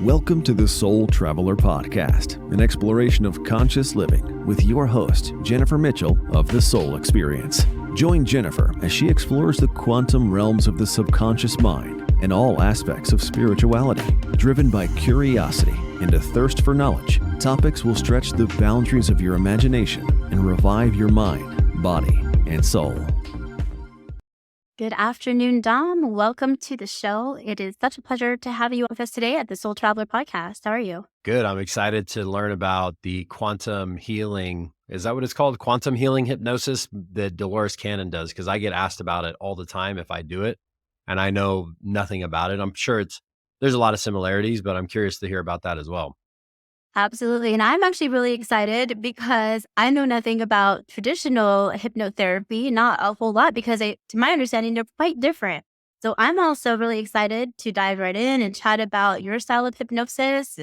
Welcome to the Soul Traveler Podcast, an exploration of conscious living with your host, Jennifer Mitchell of The Soul Experience. Join Jennifer as she explores the quantum realms of the subconscious mind and all aspects of spirituality. Driven by curiosity and a thirst for knowledge, topics will stretch the boundaries of your imagination and revive your mind, body, and soul. Good afternoon, Dom. Welcome to the show. It is such a pleasure to have you with us today at the Soul Traveler Podcast. How are you? Good. I'm excited to learn about the quantum healing. Is that what it's called? Quantum healing hypnosis that Dolores Cannon does? Because I get asked about it all the time if I do it, and I know nothing about it. I'm sure there's a lot of similarities, but I'm curious to hear about that as well. Absolutely. And I'm actually really excited because I know nothing about traditional hypnotherapy, not a whole lot, because to my understanding, they're quite different. So I'm also really excited to dive right in and chat about your style of hypnosis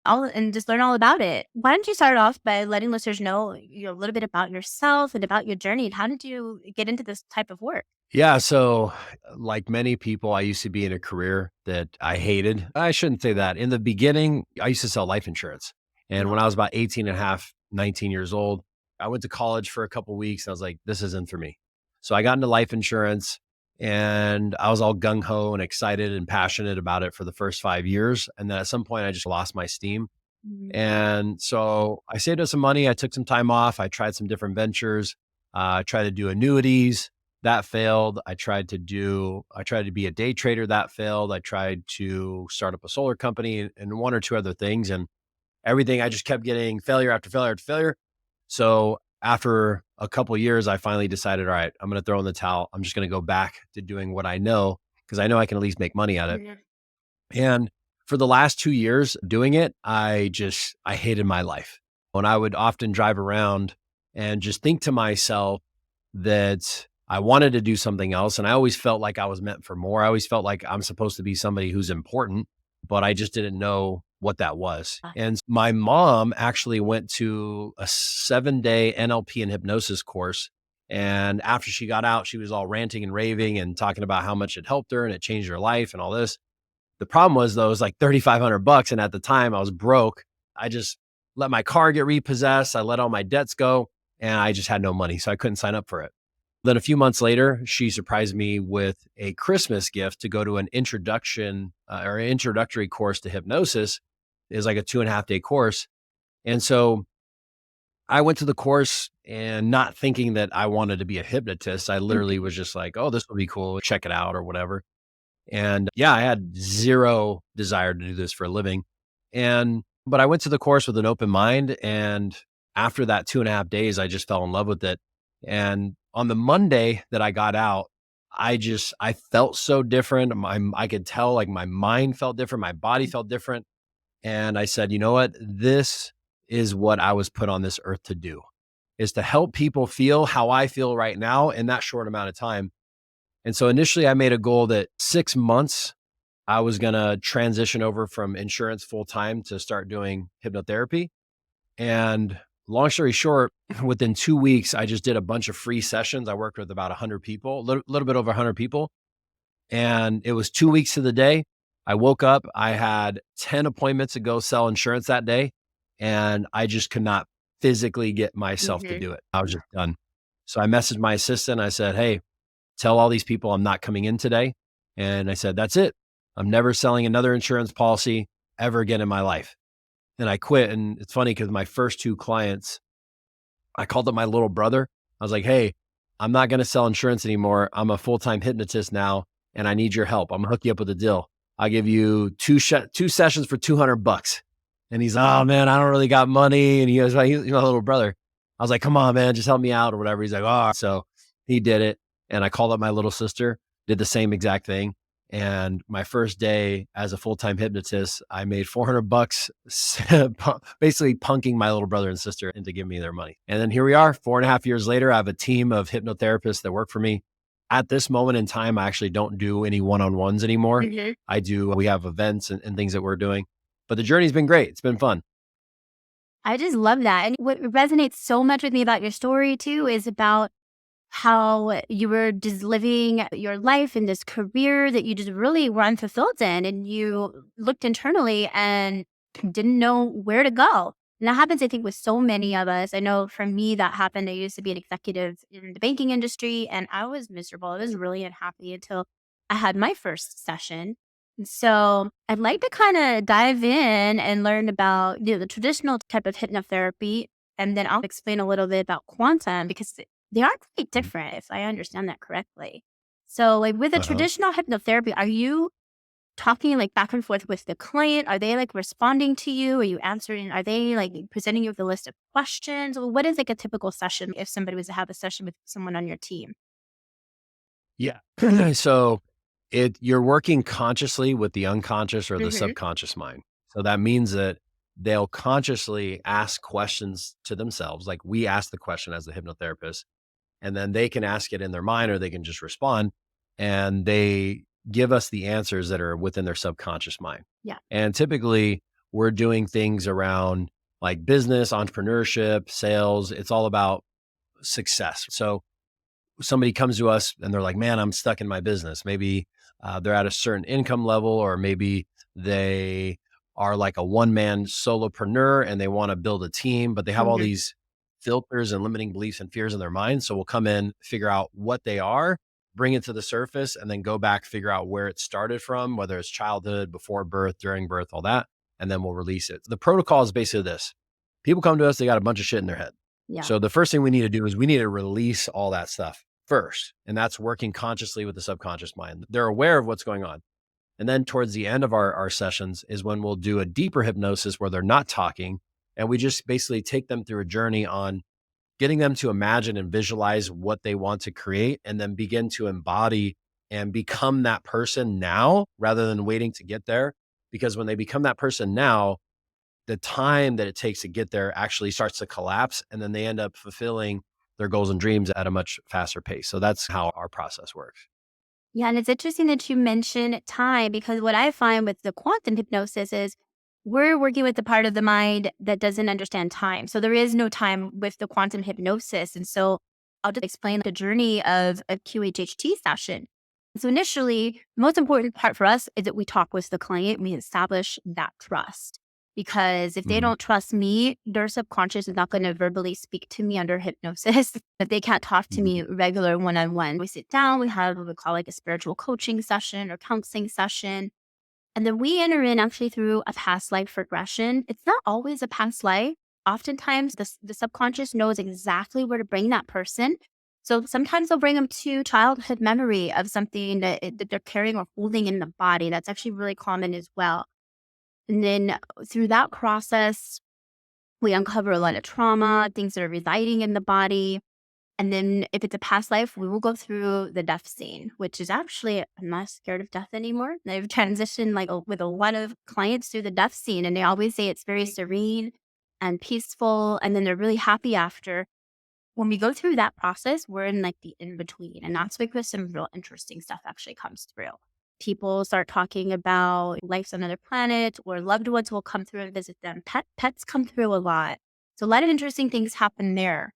and just learn all about it. Why don't you start off by letting listeners know, a little bit about yourself and about your journey, and how did you get into this type of work? Yeah. So like many people, I used to be in a career that I hated. I shouldn't say that. In the beginning, I used to sell life insurance. And when I was about 18 and a half, 19 years old, I went to college for a couple of weeks and I was like, this isn't for me. So I got into life insurance and I was all gung ho and excited and passionate about it for the first 5 years. And then at some point I just lost my steam. And so I saved up some money. I took some time off. I tried some different ventures. I tried to do annuities. That failed. I tried to be a day trader. That failed. I tried to start up a solar company and one or two other things. And everything, I just kept getting failure after failure after failure. So after a couple of years, I finally decided, all right, I'm going to throw in the towel. I'm just going to go back to doing what I know, because I know I can at least make money at it. And for the last 2 years doing it, I hated my life. When I would often drive around and just think to myself that I wanted to do something else. And I always felt like I was meant for more. I always felt like I'm supposed to be somebody who's important, but I just didn't know what that was. And my mom actually went to a 7-day NLP and hypnosis course. And after she got out, she was all ranting and raving and talking about how much it helped her and it changed her life and all this. The problem was, though, it was like $3,500. And at the time I was broke. I just let my car get repossessed. I let all my debts go and I just had no money. So I couldn't sign up for it. Then a few months later, she surprised me with a Christmas gift to go to an introductory course to hypnosis. It was like a 2.5-day course. And so I went to the course and not thinking that I wanted to be a hypnotist. I literally was just like, oh, this will be cool. Check it out or whatever. And yeah, I had zero desire to do this for a living. But I went to the course with an open mind. And after that 2.5 days, I just fell in love with it. And on the Monday that I got out, I felt so different. I could tell like my mind felt different. My body felt different. And I said, you know what? This is what I was put on this earth to do, is to help people feel how I feel right now in that short amount of time. And so initially I made a goal that 6 months, I was going to transition over from insurance full time to start doing hypnotherapy. And long story short, within 2 weeks, I just did a bunch of free sessions. I worked with about 100 people, a little bit over 100 people. And it was 2 weeks to the day. I woke up, I had 10 appointments to go sell insurance that day. And I just could not physically get myself to do it. I was just done. So I messaged my assistant. I said, hey, tell all these people I'm not coming in today. And I said, that's it. I'm never selling another insurance policy ever again in my life. And I quit. And it's funny because my first 2 clients, I called up my little brother. I was like, hey, I'm not going to sell insurance anymore. I'm a full-time hypnotist now, and I need your help. I'm going to hook you up with a deal. I'll give you two sessions for $200. And he's, oh man, I don't really got money. And he's my little brother. I was like, come on, man, just help me out or whatever. He's like, oh, so he did it. And I called up my little sister, did the same exact thing. And my first day as a full-time hypnotist, I made $400 basically punking my little brother and sister into giving me their money. And then here we are 4.5 years later. I have a team of hypnotherapists that work for me. At this moment in time, I actually don't do any one-on-ones anymore. We have events and things that we're doing, but the journey's been great. It's been fun. I just love that. And what resonates so much with me about your story too is about how you were just living your life in this career that you just really were unfulfilled in, and you looked internally and didn't know where to go. And that happens, I think, with so many of us. I know for me that happened. I used to be an executive in the banking industry and I was miserable. I was really unhappy until I had my first session. And so I'd like to kind of dive in and learn about the traditional type of hypnotherapy. And then I'll explain a little bit about quantum because they are quite different, if I understand that correctly. So, like with a Uh-huh. traditional hypnotherapy, are you talking like back and forth with the client? Are they like responding to you? Are you answering? Are they like presenting you with a list of questions? Or what is like a typical session if somebody was to have a session with someone on your team? Yeah. So you're working consciously with the unconscious or the Hmm. subconscious mind. So that means that they'll consciously ask questions to themselves. Like we ask the question as the hypnotherapist, and then they can ask it in their mind or they can just respond and they give us the answers that are within their subconscious mind. Yeah. And typically we're doing things around like business, entrepreneurship, sales. It's all about success. So somebody comes to us and they're like, man, I'm stuck in my business. Maybe they're at a certain income level, or maybe they are like a one man solopreneur and they want to build a team, but they have all Hmm. these filters and limiting beliefs and fears in their mind. So we'll come in, figure out what they are, bring it to the surface, and then go back, figure out where it started from, whether it's childhood, before birth, during birth, all that. And then we'll release it. The protocol is basically this: people come to us, they got a bunch of shit in their head. Yeah. So the first thing we need to do is we need to release all that stuff first. And that's working consciously with the subconscious mind. They're aware of what's going on. And then towards the end of our sessions is when we'll do a deeper hypnosis where they're not talking. And we just basically take them through a journey on getting them to imagine and visualize what they want to create and then begin to embody and become that person now rather than waiting to get there. Because when they become that person now, the time that it takes to get there actually starts to collapse and then they end up fulfilling their goals and dreams at a much faster pace. So that's how our process works. Yeah, and it's interesting that you mention time because what I find with the quantum hypnosis is we're working with the part of the mind that doesn't understand time. So there is no time with the quantum hypnosis. And so I'll just explain the journey of a QHHT session. So initially, the most important part for us is that we talk with the client, we establish that trust. Because if they Mhm. don't trust me, their subconscious is not going to verbally speak to me under hypnosis. But they can't talk to Mhm. me regular one on one. We sit down, we have what we call like a spiritual coaching session or counseling session. And then we enter in actually through a past life regression. It's not always a past life. Oftentimes, the subconscious knows exactly where to bring that person. So sometimes they'll bring them to childhood memory of something that they're carrying or holding in the body. That's actually really common as well. And then through that process, we uncover a lot of trauma, things that are residing in the body. And then if it's a past life, we will go through the death scene, which is actually, I'm not scared of death anymore. I've transitioned with a lot of clients through the death scene, and they always say it's very serene and peaceful. And then they're really happy after. When we go through that process, we're in like the in between. And that's where some real interesting stuff actually comes through. People start talking about lives on other planets, or loved ones will come through and visit them. Pets come through a lot. So a lot of interesting things happen there.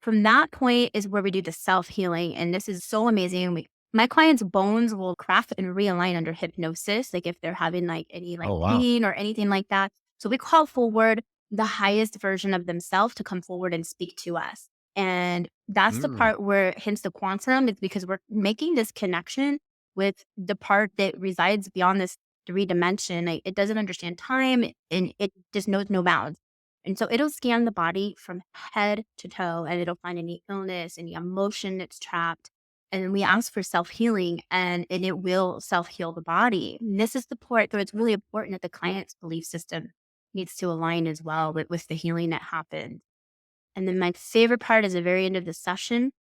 From that point is where we do the self-healing, and this is so amazing. My clients' bones will crack and realign under hypnosis, like if they're having like any like Oh, wow. pain or anything like that. So we call forward the highest version of themselves to come forward and speak to us. And that's the Mm. part where hence the quantum is because we're making this connection with the part that resides beyond this three dimension. Like it doesn't understand time and it just knows no bounds. And so it'll scan the body from head to toe and it'll find any illness, any emotion that's trapped. And then we ask for self healing and it will self heal the body. And this is the part where it's really important that the client's belief system needs to align as well with the healing that happened. And then my favorite part is the very end of the session,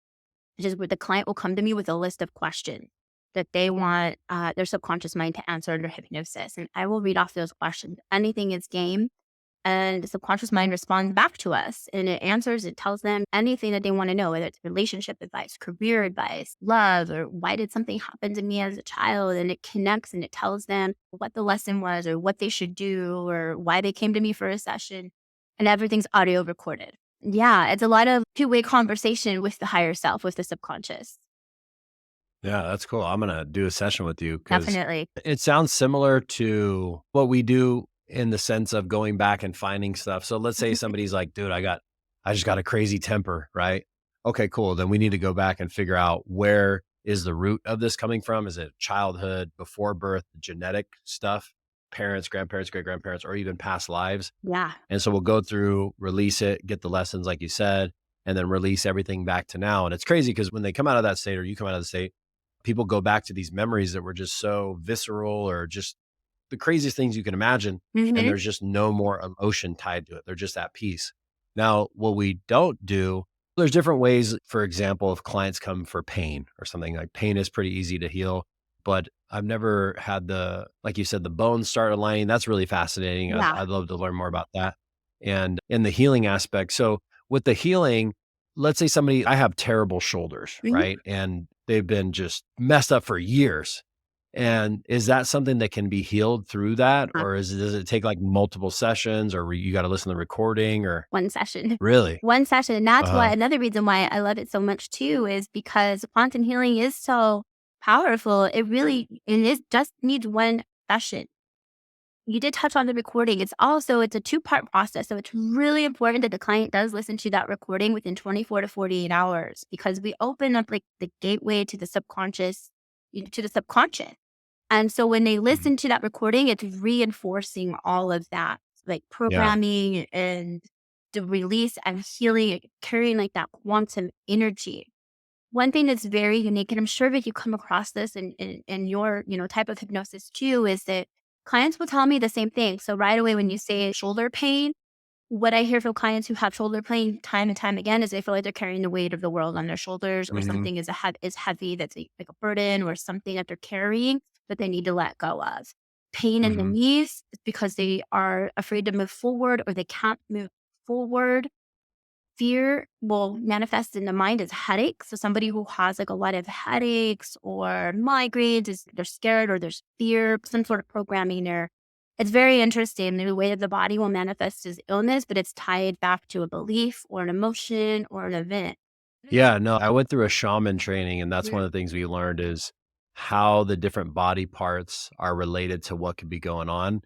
which is where the client will come to me with a list of questions that they want their subconscious mind to answer under hypnosis. And I will read off those questions. Anything is game and the subconscious mind responds back to us and it answers, it tells them anything that they want to know, whether it's relationship advice, career advice, love, or why did something happen to me as a child? And it connects and it tells them what the lesson was or what they should do or why they came to me for a session. And everything's audio recorded. Yeah, it's a lot of two-way conversation with the higher self, with the subconscious. Yeah, that's cool. I'm gonna do a session with you because Definitely. it sounds similar to what we do in the sense of going back and finding stuff. So let's say somebody's like, dude, I just got a crazy temper, right? Okay, cool. Then we need to go back and figure out where is the root of this coming from? Is it childhood, before birth, genetic stuff, parents, grandparents, great grandparents, or even past lives? Yeah. And so we'll go through, release it, get the lessons, like you said, and then release everything back to now. And it's crazy because when they come out of that state or you come out of the state, people go back to these memories that were just so visceral or just the craziest things you can imagine. And Mhm. there's just no more emotion tied to it. They're just at peace. Now, what we don't do, there's different ways. For example, if clients come for pain or something, like pain is pretty easy to heal, but I've never had like you said, the bones start aligning. That's really fascinating. Yeah. I'd love to learn more about that. And in the healing aspect. So with the healing, let's say I have terrible shoulders, Mhm. right? And they've been just messed up for years. And is that something that can be healed through that? Or does it take like multiple sessions or you got to listen to the recording or One session. really? One session. And that's why Uh-huh. another reason why I love it so much too is because quantum healing is so powerful. It just needs one session. You did touch on the recording. It's a two-part process. So it's really important that the client does listen to that recording within 24 to 48 hours because we open up like the gateway to the subconscious, to the subconscious. And so when they Mhm. listen to that recording, it's reinforcing all of that, like Yeah. programming and the release and healing, carrying like that quantum energy. One thing that's very unique, and I'm sure that you come across this in your, type of hypnosis too, is that clients will tell me the same thing. So right away when you say shoulder pain, what I hear from clients who have shoulder pain time and time again is they feel like they're carrying the weight of the world on their shoulders, or Mhm. something is heavy that's like a burden, or something that they're carrying that they need to let go of. Pain in the Mhm. knees is because they are afraid to move forward or they can't move forward. Fear will manifest in the mind as headaches. So somebody who has like a lot of headaches or migraines is they're scared or there's fear, some sort of programming there. It's very interesting the way that the body will manifest as illness, but it's tied back to a belief or an emotion or an event. Yeah, no, I went through a shaman training, and that's one of the things we learned is how the different body parts are related to what could be going on.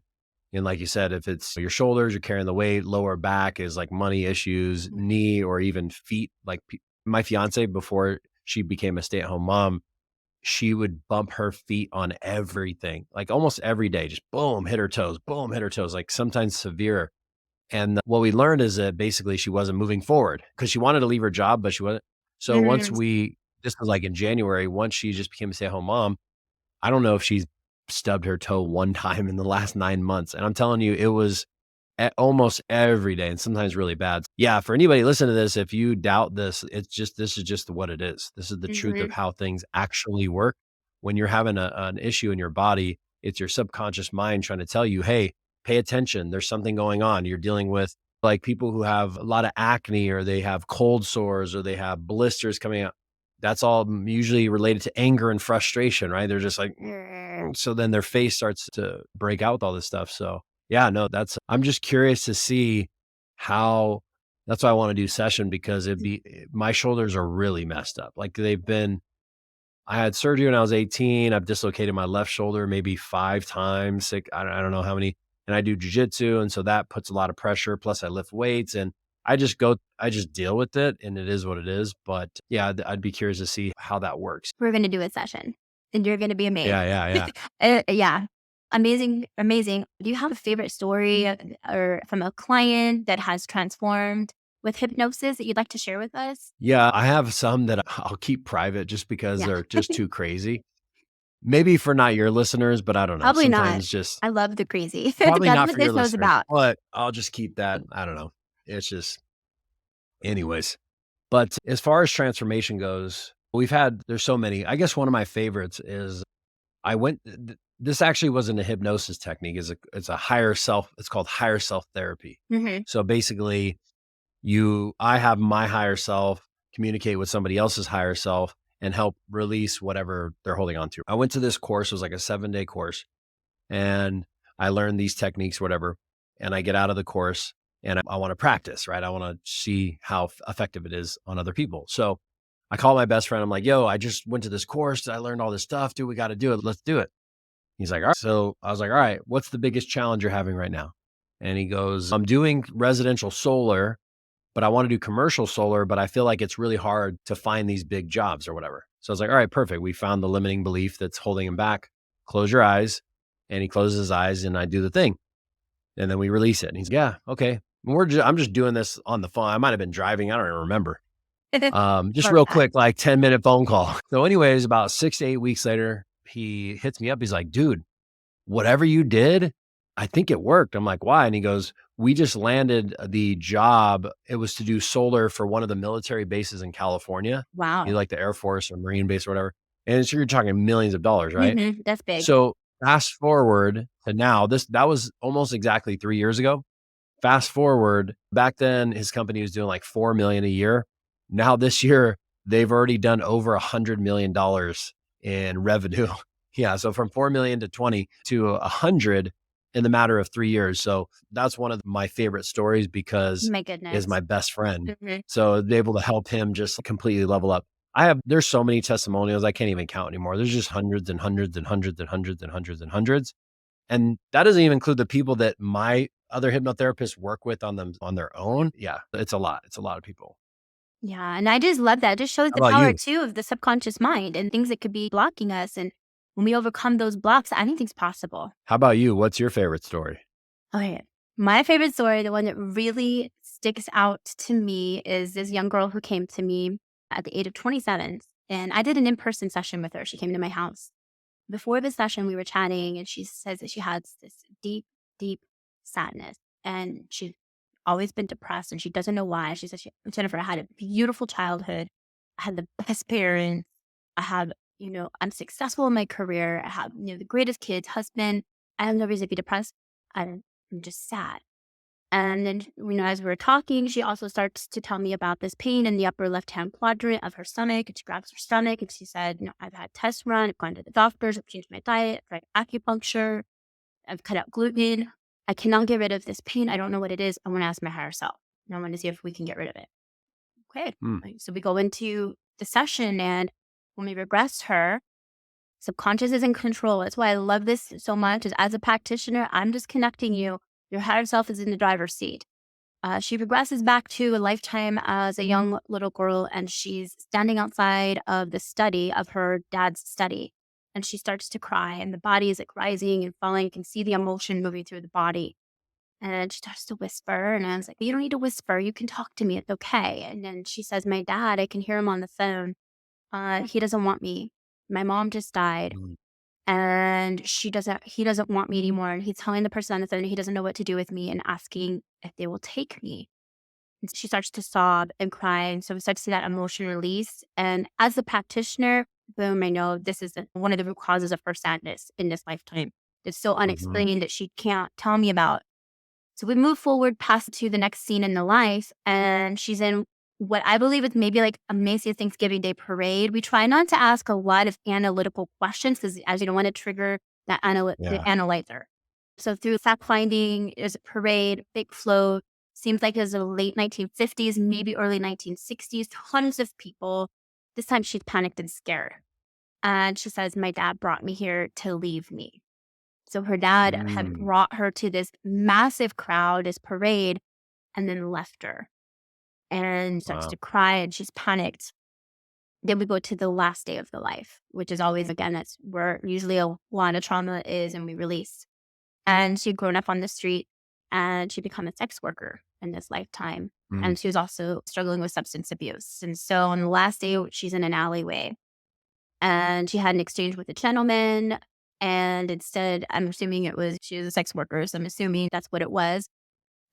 And like you said, if it's your shoulders, you're carrying the weight, lower back is like money issues, knee or even feet. Like my fiance, before she became a stay-at-home mom, she would bump her feet on everything, like almost every day, just boom, hit her toes, like sometimes severe. And what we learned is that basically she wasn't moving forward because she wanted to leave her job, but she wasn't. So Mhm. this was like in January, once she just became a stay at home mom, I don't know if she's stubbed her toe one time in the last 9 months. And I'm telling you, it was almost every day and sometimes really bad. Yeah. For anybody listening to this, if you doubt this, this is just what it is. This is the truth of Mhm. how things actually work. When you're having an issue in your body, it's your subconscious mind trying to tell you, hey, pay attention. There's something going on. You're dealing with like people who have a lot of acne or they have cold sores or they have blisters coming out. That's all usually related to anger and frustration, right? They're just like, "Mm." So then their face starts to break out with all this stuff. So yeah, no, I'm just curious to see how that's why I want to do session because my shoulders are really messed up. Like I had surgery when I was 18. I've dislocated my left shoulder maybe 5 times, six, I don't know how many. And I do jujitsu. And so that puts a lot of pressure. Plus I lift weights and I just deal with it and it is what it is. But yeah, I'd be curious to see how that works. We're going to do a session and you're going to be amazed. Yeah, yeah, yeah. Yeah. Amazing. Amazing. Do you have a favorite story or from a client that has transformed with hypnosis that you'd like to share with us? Yeah, I have some that I'll keep private just because Yeah. they're just too crazy. Maybe for not your listeners, but I don't know. Probably not. Sometimes just I love the crazy. probably That's not what for your this show's listeners, about. but I'll just keep that. I don't know. It's just anyways. But as far as transformation goes, there's so many. I guess one of my favorites is this actually wasn't a hypnosis technique. It's a higher self. It's called higher self therapy. Hmm. So basically I have my higher self communicate with somebody else's higher self and help release whatever they're holding on to. I went to this course, it was like a 7-day course, and I learned these techniques, whatever. And I get out of the course and I want to practice, right? I want to see how effective it is on other people. So I call my best friend. I'm like, yo, I just went to this course. I learned all this stuff. Dude, we got to do it. Let's do it. He's like, all right. So I was like, all right, what's the biggest challenge you're having right now? And he goes, I'm doing residential solar, but I want to do commercial solar, but I feel like it's really hard to find these big jobs or whatever. So I was like, all right, perfect. We found the limiting belief that's holding him back. Close your eyes. And he closes his eyes and I do the thing. And then we release it. And he's, yeah, okay. I'm just doing this on the phone. I might've been driving. I don't even remember. Just Love real that. quick, like 10-minute phone call. So anyways, about 6 to 8 weeks later, he hits me up. He's like, dude, whatever you did, I think it worked. I'm like, why? And he goes, we just landed the job. It was to do solar for one of the military bases in California, Wow. like the Air Force or Marine base or whatever. And so you're talking millions of dollars, right? That's big. So fast forward to now, that was almost exactly 3 years ago. Fast forward, back then his company was doing like 4 million a year. Now this year, they've already done over $100 million in revenue. Yeah. So from 4 million to 20 to 100 in the matter of 3 years. So that's one of my favorite stories because My goodness. is my best friend. Mhm. So they're able to help him just completely level up. There's so many testimonials. I can't even count anymore. There's just hundreds and hundreds and hundreds and hundreds and hundreds and hundreds. And that doesn't even include the people that my other hypnotherapists work with on their own. Yeah. It's a lot. It's a lot of people. Yeah. And I just love that. It just shows How the about power you? too of the subconscious mind and things that could be blocking us. And when we overcome those blocks, anything's possible. How about you? What's your favorite story? Okay. My favorite story, the one that really sticks out to me, is this young girl who came to me at the age of 27. And I did an in-person session with her. She came to my house. Before the session, we were chatting, and she says that she has this deep, deep sadness. And she's always been depressed, and she doesn't know why. She says, Jennifer, I had a beautiful childhood. I had the best parents. I have, I'm successful in my career. I have, the greatest kids, husband. I have no reason to be depressed. I'm just sad. And then, as we were talking, she also starts to tell me about this pain in the upper left-hand quadrant of her stomach. And she grabs her stomach and she said, I've had tests run, I've gone to the doctors, I've changed my diet, I've tried acupuncture, I've cut out gluten. I cannot get rid of this pain. I don't know what it is. I want to ask my higher self. And I want to see if we can get rid of it. Okay. So we go into the session, and when we regress her, subconscious is in control. That's why I love this so much. Is as a practitioner, I'm just connecting you. Your higher self is in the driver's seat. She regresses back to a lifetime as a young little girl, and she's standing outside of the study of her dad's study. And she starts to cry, and the body is like rising and falling. You can see the emotion moving through the body. And she starts to whisper, and I was like, you don't need to whisper. You can talk to me. It's okay. And then she says, my dad, I can hear him on the phone. He doesn't want me. My mom just died. And he doesn't want me anymore. And he's telling the person on the phone he doesn't know what to do with me and asking if they will take me. And she starts to sob and cry. And so we start to see that emotion release. And as a practitioner, boom, I know this is one of the root causes of her sadness in this lifetime. It's so unexplained that she can't tell me about. So we move forward past to the next scene in the life, and she's in what I believe is maybe like a Macy's Thanksgiving Day parade. We try not to ask a lot of analytical questions because, as you don't want to trigger that the analyzer. So through fact finding, there's a parade, big float. Seems like it was the late 1950s, maybe early 1960s. Tons of people. This time she's panicked and scared, and she says, "My dad brought me here to leave me." So her dad had brought her to this massive crowd, this parade, and then left her. And starts to cry, and she's panicked. Then we go to the last day of the life, which is always, again, that's where usually a lot of trauma is, and we release. And she'd grown up on the street, and she became a sex worker in this lifetime. And she was also struggling with substance abuse. And so on the last day, she's in an alleyway, and she had an exchange with a gentleman. And instead, I'm assuming she was a sex worker, so I'm assuming that's what it was.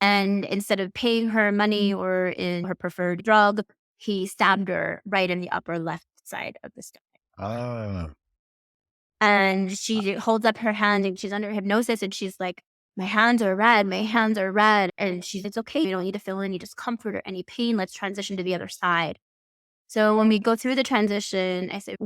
And instead of paying her money or in her preferred drug, he stabbed her right in the upper left side of the stomach. And she holds up her hand, and she's under hypnosis, and she's like, my hands are red, my hands are red. And she's like, it's okay. You don't need to feel any discomfort or any pain. Let's transition to the other side. So when we go through the transition, I said,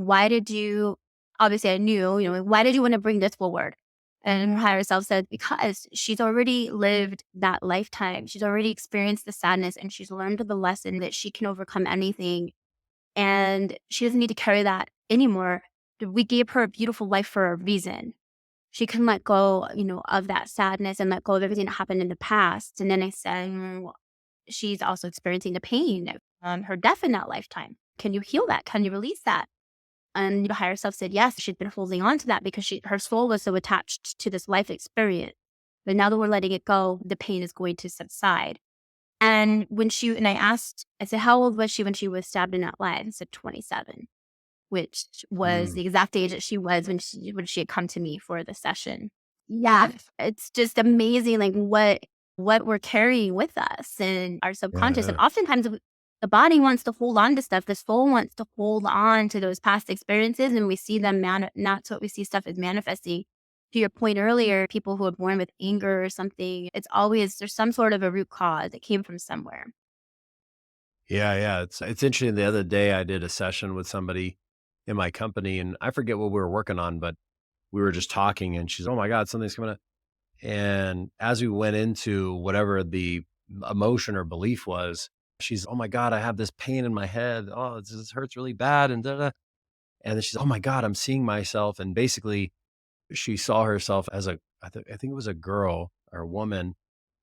obviously I knew, why did you want to bring this forward? And her higher self said, because she's already lived that lifetime, she's already experienced the sadness, and she's learned the lesson that she can overcome anything. And she doesn't need to carry that anymore. We gave her a beautiful life for a reason. She can let go, of that sadness and let go of everything that happened in the past. And then I said, well, she's also experiencing the pain of her death in that lifetime. Can you heal that? Can you release that? And the higher self said, yes, she'd been holding on to that because her soul was so attached to this life experience. But now that we're letting it go, the pain is going to subside. And I said, how old was she when she was stabbed in that leg? I said, 27, which was Mm. the exact age that she was when she had come to me for the session. Yeah, it's just amazing, like what we're carrying with us and our subconscious. Yeah. And oftentimes the body wants to hold on to stuff. The soul wants to hold on to those past experiences, and we see them not what we see stuff as manifesting. To your point earlier, people who are born with anger or something, there's some sort of a root cause. It came from somewhere. Yeah, yeah. It's interesting. The other day I did a session with somebody in my company and I forget what we were working on, but we were just talking and she's, oh my God, something's coming up. And as we went into whatever the emotion or belief was, she's, oh my God, I have this pain in my head. Oh, this hurts really bad. And da, da. And then she's, oh my God, I'm seeing myself. And basically she saw herself as I think it was a girl or a woman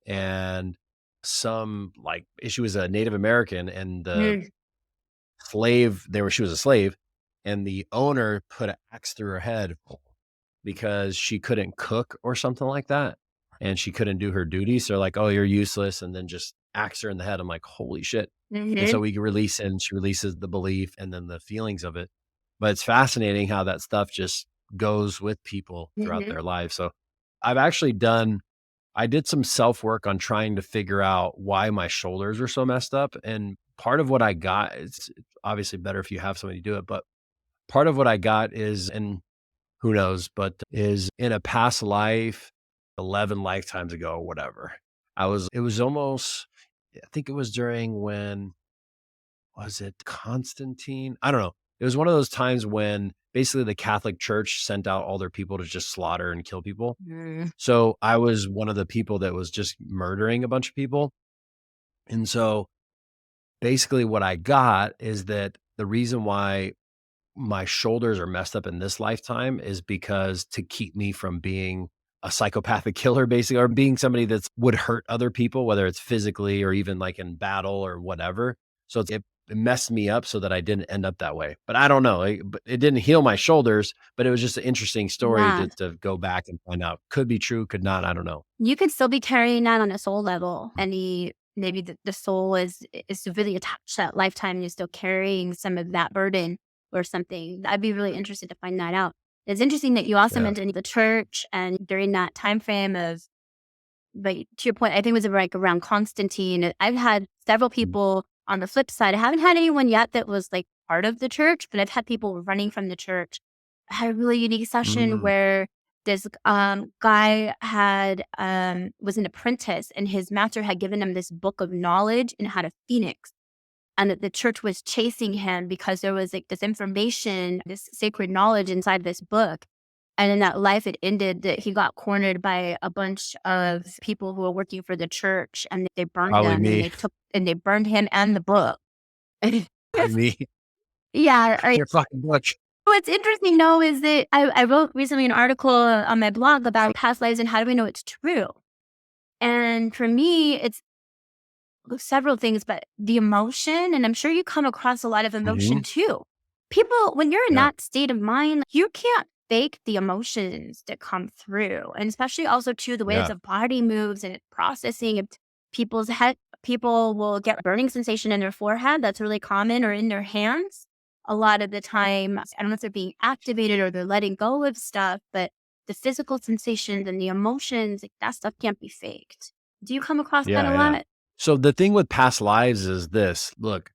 and she was a Native American and the Mm. she was a slave and the owner put an axe through her head because she couldn't cook or something like that and she couldn't do her duties. So they're like, oh, you're useless. And then just axe her in the head. I'm like, holy shit. And so Mhm. we release it and she releases the belief and then the feelings of it. But it's fascinating how that stuff just goes with people throughout Mhm. their lives. So I've actually I did some self work on trying to figure out why my shoulders were so messed up. And part of what I got, it's obviously better if you have somebody do it, but part of what I got is, and who knows, but is in a past life, 11 lifetimes ago, or whatever. It was almost, I think it was during when, was it Constantine? I don't know. It was one of those times when basically the Catholic Church sent out all their people to just slaughter and kill people. Mm. So I was one of the people that was just murdering a bunch of people. And so basically what I got is that the reason why my shoulders are messed up in this lifetime is because to keep me from being a psychopathic killer, basically, or being somebody that's would hurt other people, whether it's physically or even like in battle or whatever. So it messed me up so that I didn't end up that way. But I don't know. It didn't heal my shoulders, but it was just an interesting story Yeah. to go back and find out. Could be true, could not. I don't know. You could still be carrying that on a soul level. Maybe the soul is really attached to that lifetime and you're still carrying some of that burden or something. I'd be really interested to find that out. It's interesting that you also Yeah. mentioned the church and during that time frame of, but to your point, I think it was like around Constantine. I've had several people on the flip side. I haven't had anyone yet that was like part of the church, but I've had people running from the church. I had a really unique session Mm. where this guy had was an apprentice and his master had given him this book of knowledge and had a phoenix and that the church was chasing him because there was like this information, this sacred knowledge inside this book. And in that life, it ended that he got cornered by a bunch of people who were working for the church, and they burned Probably him, and me. they burned him and the book. Probably me. Yeah. You're fucking butch. What's interesting though is that I wrote recently an article on my blog about past lives and how do we know it's true. And for me, it's several things, but the emotion, and I'm sure you come across a lot of emotion Mhm. too. People, when you're in Yeah. that state of mind, you can't fake the emotions that come through. And especially also too, the way that Yeah. the body moves and processing of people's head, people will get burning sensation in their forehead. That's really common, or in their hands. A lot of the time, I don't know if they're being activated or they're letting go of stuff, but the physical sensations and the emotions, like that stuff can't be faked. Do you come across that Yeah. a Yeah. lot? So the thing with past lives is this. Look,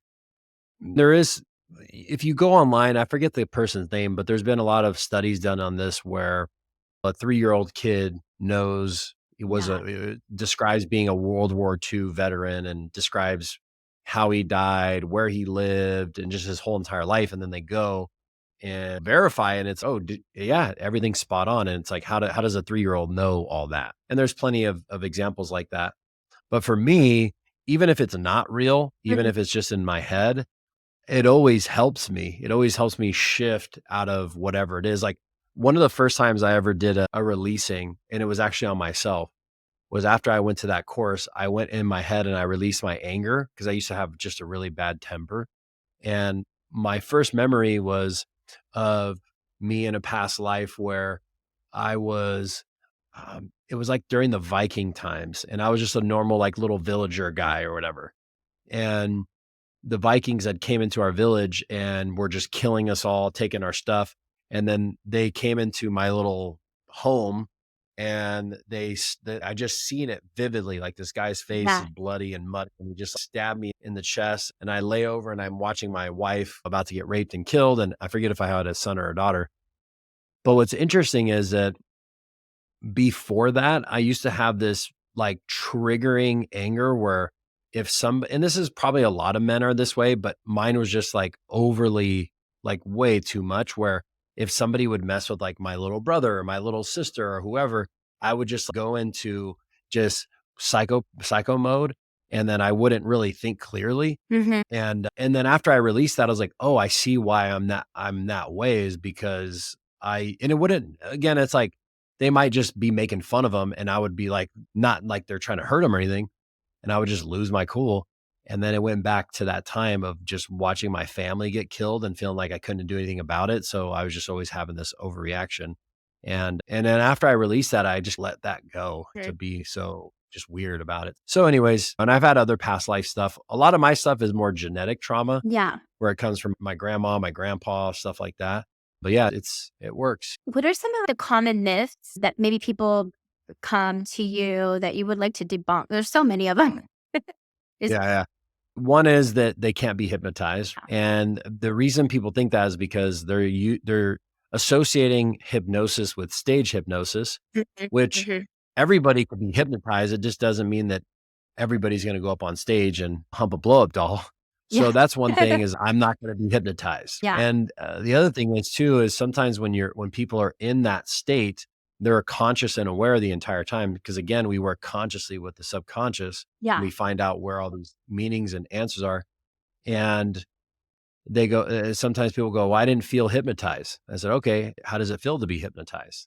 there is, if you go online, I forget the person's name, but there's been a lot of studies done on this where a 3-year-old kid knows he was Yeah. describes being a World War II veteran and describes how he died, where he lived, and just his whole entire life. And then they go and verify. And it's, oh, yeah, everything's spot on. And it's like, how does a 3-year-old know all that? And there's plenty of examples like that. But for me, even if it's not real, even Mhm. if it's just in my head, it always helps me. It always helps me shift out of whatever it is. Like one of the first times I ever did a releasing, and it was actually on myself, was after I went to that course. I went in my head and I released my anger because I used to have just a really bad temper. And my first memory was of me in a past life where I was, it was like during the Viking times, and I was just a normal, like little villager guy or whatever. And the Vikings had came into our village and were just killing us all, taking our stuff. And then they came into my little home and I just seen it vividly. Like this guy's face is Yeah. bloody and mud, and he just stabbed me in the chest. And I lay over and I'm watching my wife about to get raped and killed. And I forget if I had a son or a daughter. But what's interesting is that before that, I used to have this like triggering anger where if some, and this is probably a lot of men are this way, but mine was just like overly, like way too much. Where if somebody would mess with like my little brother or my little sister or whoever, I would just go into just psycho mode. And then I wouldn't really think clearly. Mhm. And then after I released that, I was like, "Oh, I see why I'm that way is because and it wouldn't, again, it's like they might just be making fun of them and I would be like, not like they're trying to hurt them or anything, and I would just lose my cool." And then it went back to that time of just watching my family get killed and feeling like I couldn't do anything about it. So I was just always having this overreaction. And then after I released that, I just let that go to Right. be so just weird about it. So anyways, and I've had other past life stuff. A lot of my stuff is more genetic trauma Yeah. where it comes from my grandma, my grandpa, stuff like that. But yeah, it works. What are some of the common myths that maybe people come to you that you would like to debunk? There's so many of them. Is Yeah, yeah. One is that they can't be hypnotized, and the reason people think that is because they're associating hypnosis with stage hypnosis, Mhm, which mhm. everybody can be hypnotized. It just doesn't mean that everybody's going to go up on stage and hump a blow up doll. So Yeah. that's one thing is I'm not going to be hypnotized. Yeah. And the other thing is too is sometimes when people are in that state, they're conscious and aware the entire time because again, we work consciously with the subconscious and Yeah. we find out where all these meanings and answers are. And they go, sometimes people go, well, I didn't feel hypnotized. I said, okay, how does it feel to be hypnotized?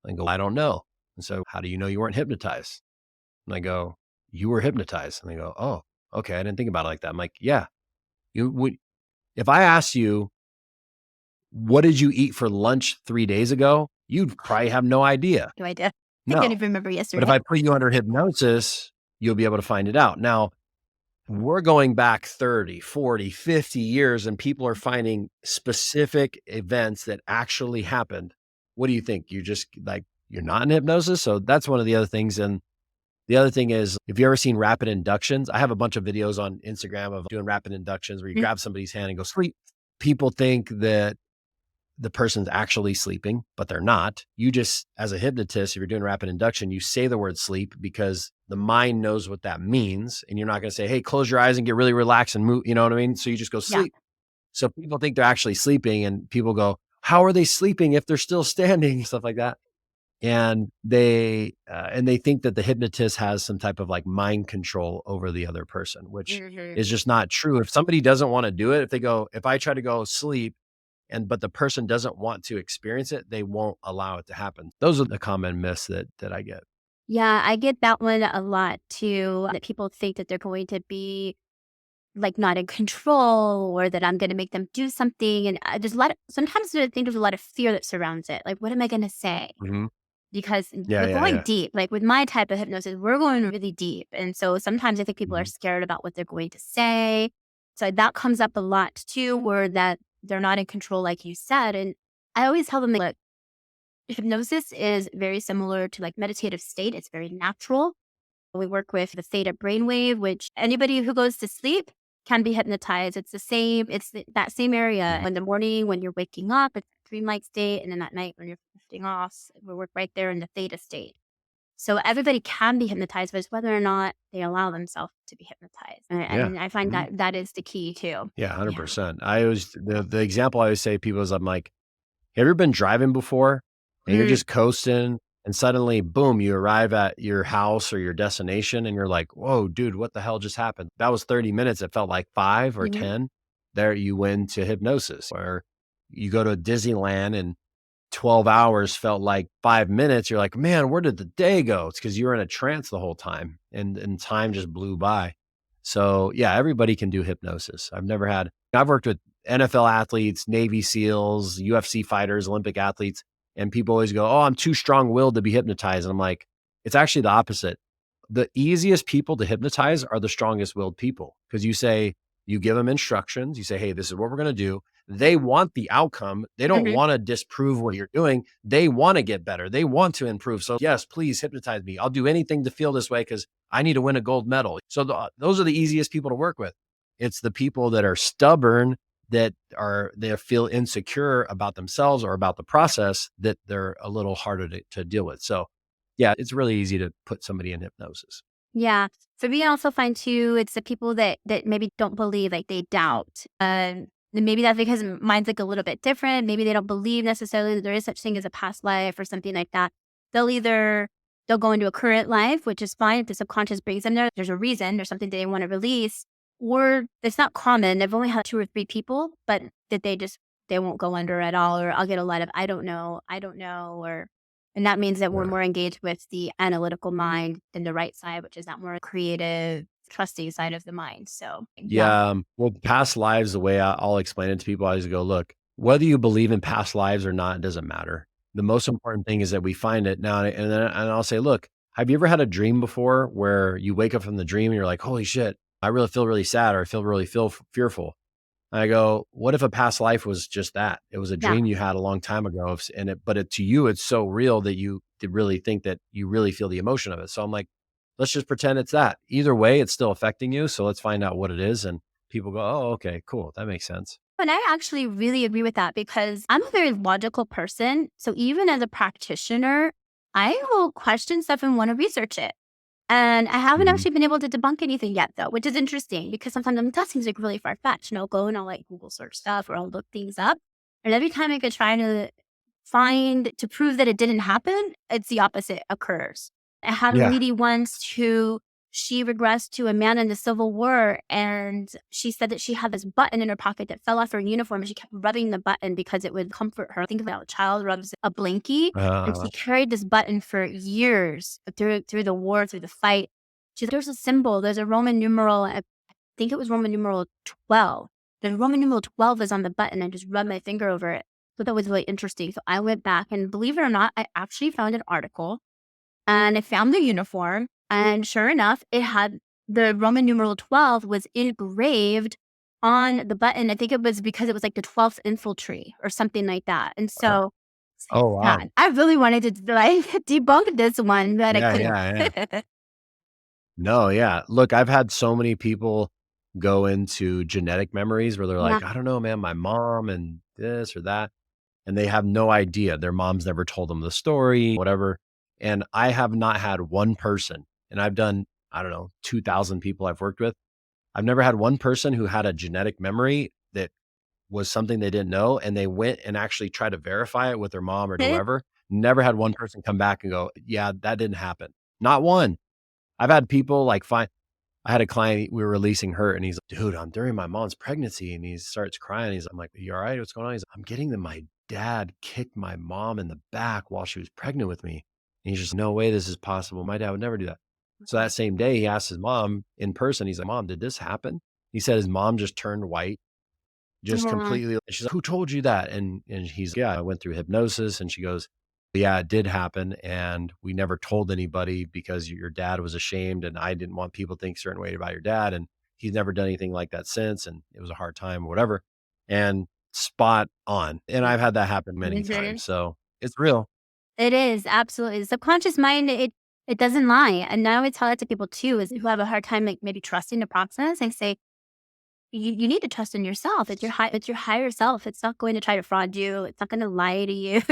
And go, I don't know. And so how do you know you weren't hypnotized? And I go, you were hypnotized. And they go, oh, okay. I didn't think about it like that. I'm like, yeah, you would, if I asked you, what did you eat for lunch 3 days ago? You'd probably have no idea. No idea. I can't No. even remember But if yesterday. I put you under hypnosis, you'll be able to find it out. Now, we're going back 30, 40, 50 years and people are finding specific events that actually happened. What do you think? You just like, you're not in hypnosis. So that's one of the other things. And the other thing is, if you ever seen rapid inductions, I have a bunch of videos on Instagram of doing rapid inductions where you Mm. grab somebody's hand and go sleep. People think that the person's actually sleeping, but they're not. You just, as a hypnotist, if you're doing rapid induction, you say the word sleep because the mind knows what that means. And you're not going to say, hey, close your eyes and get really relaxed and move. You know what I mean? So you just go Yeah. sleep. So people think they're actually sleeping and people go, how are they sleeping if they're still standing? Stuff like that. And they think that the hypnotist has some type of like mind control over the other person, which Mhm. is just not true. If somebody doesn't want to do it, if I try to go sleep but the person doesn't want to experience it, they won't allow it to happen. Those are the common myths that I get. Yeah, I get that one a lot too. That people think that they're going to be like not in control or that I'm going to make them do something. And there's a lot of, sometimes I think there's a lot of fear that surrounds it. Like, what am I going to say? Mhm. Because Yeah, we're yeah, going yeah. deep. Like with my type of hypnosis, we're going really deep. And so sometimes I think people are Mhm. scared about what they're going to say. So that comes up a lot too, where that they're not in control, like you said. And I always tell them, look, hypnosis is very similar to like meditative state. It's very natural. We work with the theta brainwave, which anybody who goes to sleep can be hypnotized. It's the same, that same area. Mhm. In the morning when you're waking up, it's a dreamlike state. And then at night when you're drifting off, we work right there in the theta state. So everybody can be hypnotized, but it's whether or not they allow themselves to be hypnotized. Yeah. And I find Mhm. that that is the key too. Yeah, Yeah. 100%. I always the example I always say to people is I'm like, Have you ever been driving before and you're Mm, just coasting and suddenly, boom, you arrive at your house or your destination and you're like, whoa, dude, what the hell just happened? That was 30 minutes. It felt like 5 or mhm. 10. There you went to hypnosis, or you go to Disneyland and 12 hours felt like 5 minutes. You're like, man, where did the day go? It's because you were in a trance the whole time and time just blew by. So yeah, everybody can do hypnosis. I've worked with NFL athletes, Navy SEALs, UFC fighters, Olympic athletes, and people always go, oh, I'm too strong willed to be hypnotized. And I'm like, it's actually the opposite. The easiest people to hypnotize are the strongest willed people because you give them instructions, you say, hey, this is what we're going to do. They want the outcome. They don't Mhm. want to disprove what you're doing. They want to get better. They want to improve. So, yes, please hypnotize me. I'll do anything to feel this way because I need to win a gold medal. So, those are the easiest people to work with. It's the people that are stubborn, they feel insecure about themselves or about the process, that they're a little harder to deal with. So, yeah, it's really easy to put somebody in hypnosis. Yeah. For me, I also find too, it's the people that maybe don't believe, like they doubt. And maybe that's because mine's like a little bit different. Maybe they don't believe necessarily that there is such thing as a past life or something like that. They'll either they'll go into a current life, which is fine if the subconscious brings them there. There's a reason, there's something they want to release, or it's not common. They've only had 2 or 3 people, but that they won't go under at all. Or I'll get a lot of I don't know, or and that means that we're Yeah. more engaged with the analytical mind than the right side, which is that more creative, trusting side of the mind. So, yeah. Yeah. Well, past lives, the way I'll explain it to people, I just go, look, whether you believe in past lives or not, it doesn't matter. The most important thing is that we find it now. And I'll say, look, have you ever had a dream before where you wake up from the dream and you're like, holy shit, I really feel really sad, or I feel really fearful. And I go, what if a past life was just that? It was a Yeah. dream you had a long time ago, to you, it's so real that you did really think that you really feel the emotion of it. So I'm like, let's just pretend it's that. Either way, it's still affecting you. So let's find out what it is. And people go, oh, okay, cool. That makes sense. And I actually really agree with that because I'm a very logical person. So even as a practitioner, I will question stuff and want to research it. And I haven't Mhm. actually been able to debunk anything yet, though, which is interesting because sometimes that seems like really far fetched. I'll go and I'll like Google search stuff or I'll look things up. And every time I could try to find to prove that it didn't happen, it's the opposite occurs. I had a Yeah. lady once who she regressed to a man in the Civil War, and she said that she had this button in her pocket that fell off her uniform, and she kept rubbing the button because it would comfort her. Think about a child rubs a blankie, and Uh, she carried this button for years through the war, through the fight. There's a symbol, there's a Roman numeral. I think it was Roman numeral 12. The Roman numeral 12 is on the button. I just rubbed my finger over it. So that was really interesting. So I went back and believe it or not, I actually found an article and I found the uniform. And sure enough, it had the Roman numeral 12 was engraved on the button. I think it was because it was like the 12th infantry or something like that. And so, it's like, oh, wow. God, I really wanted to like debunk this one, but I Yeah. couldn't. Yeah. Yeah. No, yeah. Look, I've had so many people go into genetic memories where they're Yeah. like, I don't know, man, my mom and this or that. And they have no idea. Their moms never told them the story, whatever. And I have not had one person, and I've done, I don't know, 2,000 people I've worked with. I've never had one person who had a genetic memory that was something they didn't know. And they went and actually tried to verify it with their mom or whoever. Never had one person come back and go, yeah, that didn't happen. Not one. I've had people like find I had a client, we were releasing her and he's like, dude, I'm during my mom's pregnancy. And he starts crying. I'm like, you all right? What's going on? He's like, I'm getting that my dad kicked my mom in the back while she was pregnant with me. And he's just, no way this is possible. My dad would never do that. So that same day, he asked his mom in person, he's like, Mom, did this happen? He said his mom just turned white, just Yeah. completely. She's like, who told you that? And he's, yeah, I went through hypnosis. And she goes, yeah, it did happen. And we never told anybody because your dad was ashamed. And I didn't want people to think a certain way about your dad. And he's never done anything like that since. And it was a hard time or whatever. And spot on. And I've had that happen many Mhm. times. So it's real. It is, absolutely. The subconscious mind, it doesn't lie. And I always tell that to people too, is who have a hard time like maybe trusting the process. I say, you need to trust in yourself. It's your higher self. It's not going to try to fraud you. It's not going to lie to you.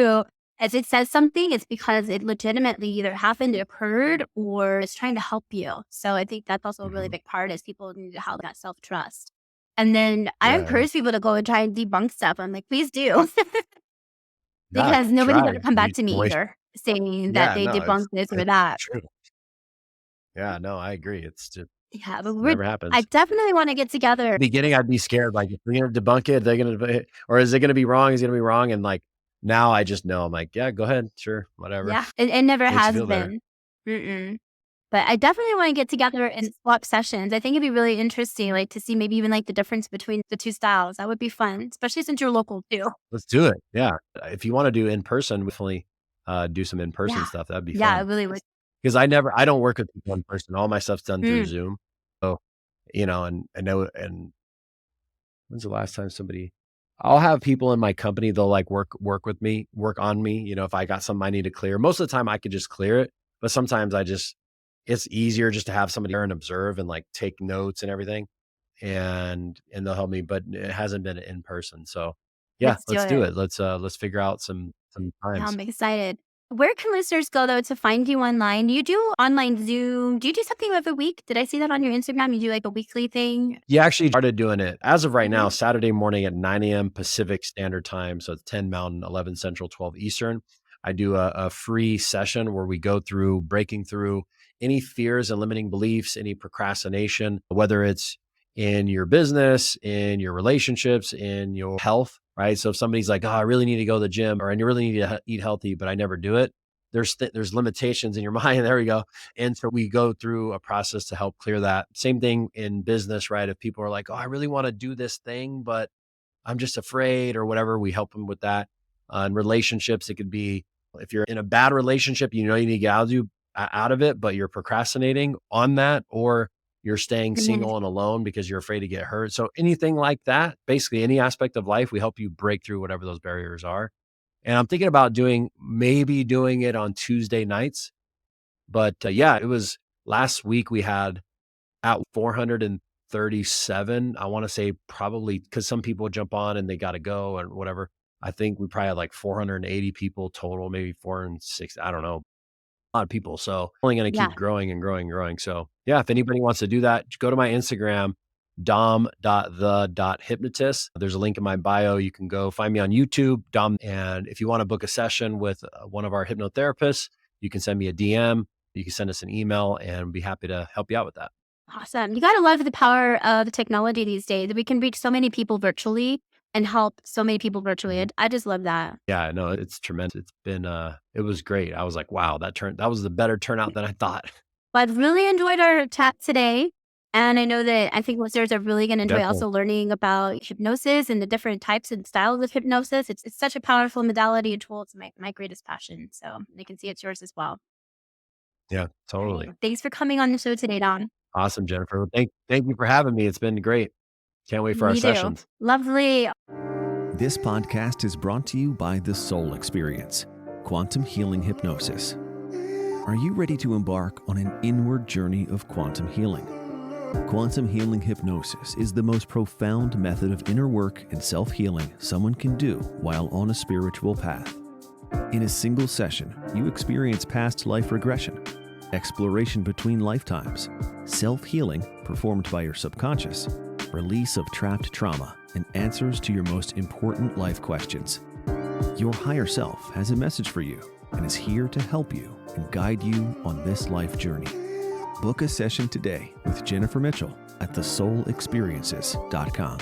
As it says something, it's because it legitimately either happened, it occurred, or it's trying to help you. So I think that's also a really Mhm. big part is people need to have that self trust. And then I Yeah. encourage people to go and try and debunk stuff. I'm like, please do. Yeah, because nobody's try. ever come back You to me don't waste. either saying that Yeah, they no, debunked this or it's that. true. Yeah, no, I agree. It's just Yeah, but never I happens. definitely want to get together. Beginning, I'd be scared, like, if they're gonna debunk it, they're gonna or is it gonna be wrong? Is it gonna be wrong? And, like, now I just know, I'm like, "Yeah, go ahead. Sure, whatever." Yeah, it never Makes you has feel better. been. Mm-mm. But I definitely want to get together and swap sessions. I think it'd be really interesting, like to see maybe even like the difference between the two styles. That would be fun, especially since you're local too. Let's do it. Yeah. If you wanna do in person, definitely, do some in-person Yeah. stuff. That'd be Yeah, I fun. really would. 'Cause I don't work with people in person. All my stuff's done through Mm. Zoom. So, and I know and when's the last time somebody I'll have people in my company, they'll, like, work with me, work on me, if I got something I need to clear. Most of the time, I could just clear it, but sometimes it's easier just to have somebody there and observe and, like, take notes and everything, and they'll help me, but it hasn't been in person, so, yeah, Let's do let's do it. it. Let's figure out some Yeah, times. I'm excited. Where can listeners go though to find you online? Do you do online Zoom? Do you do something every week? Did I see that on your Instagram? You do like a weekly thing? Yeah, actually started doing it as of right now, Mhm. Saturday morning at 9 a.m. Pacific Standard Time. So it's 10 Mountain, 11 Central, 12 Eastern. I do a free session where we go through breaking through any fears and limiting beliefs, any procrastination, whether it's in your business, in your relationships, in your health, right? So if somebody's like, oh, I really need to go to the gym or I really need to eat healthy, but I never do it. There's limitations in your mind. There we go. And so we go through a process to help clear that. Same thing in business, right? If people are like, oh, I really want to do this thing, but I'm just afraid or whatever, we help them with that. In relationships, it could be if you're in a bad relationship, you need to get out of it, but you're procrastinating on that, or you're staying Mhm. single and alone because you're afraid to get hurt. So anything like that, basically any aspect of life, we help you break through whatever those barriers are. And I'm thinking about maybe doing it on Tuesday nights, but, yeah, it was last week we had at 437, I wanna say probably because some people jump on and they gotta go and whatever. I think we probably had like 480 people total, maybe 406, I don't know, a lot of people. So only gonna Yeah. keep growing and growing and growing. So, yeah, if anybody wants to do that, go to my Instagram, dom.the.hypnotist. There's a link in my bio. You can go find me on YouTube, Dom. And if you want to book a session with one of our hypnotherapists, you can send me a DM. You can send us an email and be happy to help you out with that. Awesome. You gotta love the power of the technology these days. We can reach so many people virtually and help so many people virtually. Mhm. I just love that. Yeah, no, it's tremendous. It was great. I was like, wow, that was the better turnout than I thought. But I've really enjoyed our chat today. And I think listeners are really going to enjoy Definitely. also learning about hypnosis and the different types and styles of hypnosis. It's such a powerful modality and tool. It's my greatest passion. So I can see it's yours as well. Yeah, All right. totally. Thanks for coming on the show today, Don. Awesome, Jennifer. Well, thank you for having me. It's been great. Can't wait for our Me too. sessions. Lovely. This podcast is brought to you by The Soul Experience, Quantum Healing Hypnosis. Are you ready to embark on an inward journey of quantum healing? Quantum healing hypnosis is the most profound method of inner work and self-healing someone can do while on a spiritual path. In a single session, you experience past life regression, exploration between lifetimes, self-healing performed by your subconscious, release of trapped trauma, and answers to your most important life questions. Your higher self has a message for you and is here to help you and guide you on this life journey. Book a session today with Jennifer Mitchell at thesoulexperiences.com.